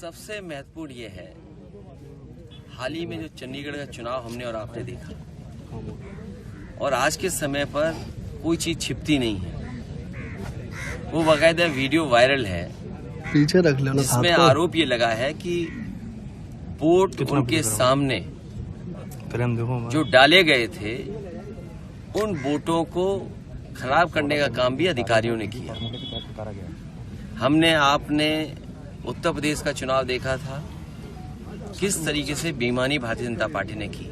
सबसे महत्वपूर्ण ये है, हाल ही में जो चंडीगढ़ का चुनाव हमने और आपने देखा, और आज के समय पर कोई चीज छिपती नहीं है। वो बाकायदा वीडियो वायरल है, पीछे रख लो ना, जिसमें आरोप ये लगा है कि वोट उनके सामने जो डाले गए थे, उन वोटों को खराब करने का काम भी अधिकारियों ने किया। हमने आपने उत्तर प्रदेश का चुनाव देखा था, किस तरीके से बेईमानी भारतीय जनता पार्टी ने की।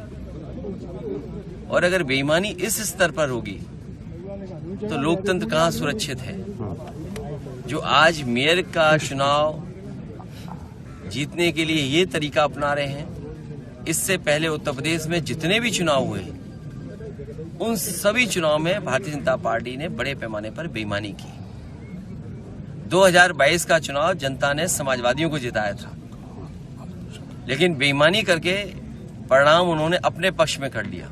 और अगर बेईमानी इस स्तर पर होगी तो लोकतंत्र कहाँ सुरक्षित है। जो आज मेयर का चुनाव जीतने के लिए ये तरीका अपना रहे हैं, इससे पहले उत्तर प्रदेश में जितने भी चुनाव हुए, उन सभी चुनाव में भारतीय जनता पार्टी ने बड़े पैमाने पर बेईमानी की। 2022 का चुनाव जनता ने समाजवादियों को जिताया था, लेकिन बेईमानी करके परिणाम उन्होंने अपने पक्ष में कर लिया।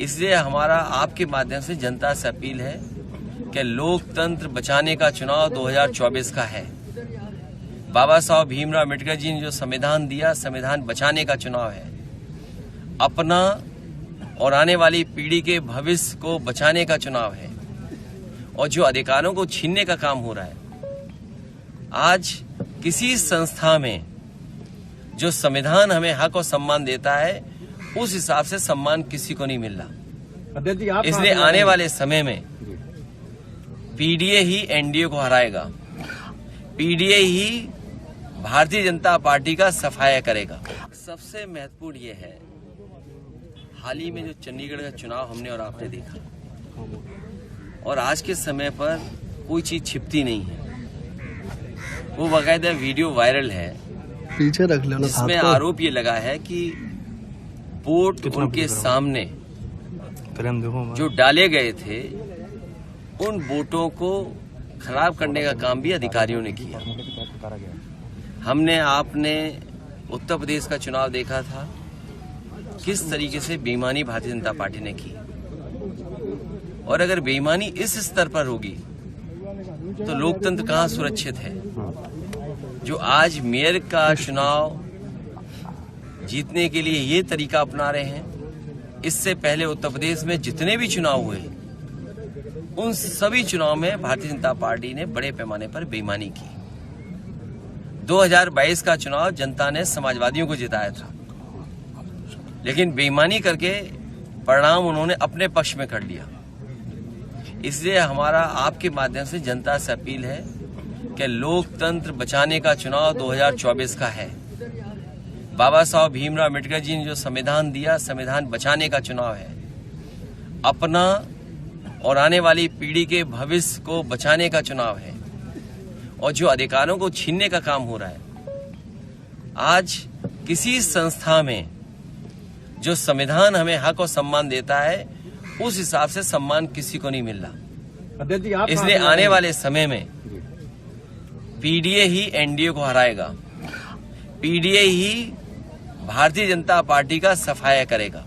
इसलिए हमारा आपके माध्यम से जनता से अपील है कि लोकतंत्र बचाने का चुनाव 2024 का है। बाबा साहब भीमराव अम्बेडकर जी ने जो संविधान दिया, संविधान बचाने का चुनाव है। अपना और आने वाली पीढ़ी के भविष्य को बचाने का चुनाव है। और जो अधिकारों को छीनने का काम हो रहा है, आज किसी संस्था में जो संविधान हमें हक और सम्मान देता है, उस हिसाब से सम्मान किसी को नहीं मिल रहा। इसलिए आने वाले समय में पीडीए ही एनडीए को हराएगा, पीडीए ही भारतीय जनता पार्टी का सफाया करेगा। सबसे महत्वपूर्ण ये है, हाल ही में जो चंडीगढ़ का चुनाव हमने और आपने देखा, और आज के समय पर कोई चीज छिपती नहीं है। वो बाकायदा वीडियो वायरल है, पीछे रख लो ना, जिसमें आरोप ये लगा है कि वोट उनके सामने जो डाले गए थे, उन वोटों को खराब करने का काम भी अधिकारियों ने किया। हमने आपने उत्तर प्रदेश का चुनाव देखा था, किस तरीके से बेईमानी भारतीय जनता पार्टी ने की। और अगर बेईमानी इस स्तर पर होगी तो लोकतंत्र कहाँ सुरक्षित है। जो आज मेयर का चुनाव जीतने के लिए ये तरीका अपना रहे हैं, इससे पहले उत्तर प्रदेश में जितने भी चुनाव हुए, उन सभी चुनाव में भारतीय जनता पार्टी ने बड़े पैमाने पर बेईमानी की। 2022 का चुनाव जनता ने समाजवादियों को जिताया था, लेकिन बेईमानी करके परिणाम उन्होंने अपने पक्ष में कर लिया। इसलिए हमारा आपके माध्यम से जनता से अपील है कि लोकतंत्र बचाने का चुनाव 2024 का है। बाबा साहब भीमराव अम्बेडकर जी ने जो संविधान दिया, संविधान बचाने का चुनाव है। अपना और आने वाली पीढ़ी के भविष्य को बचाने का चुनाव है। और जो अधिकारों को छीनने का काम हो रहा है, आज किसी संस्था में जो संविधान हमें हक और सम्मान देता है, उस हिसाब से सम्मान किसी को नहीं मिल रहा। इसलिए आने वाले समय में पीडीए ही एनडीए को हराएगा, पीडीए ही भारतीय जनता पार्टी का सफाया करेगा।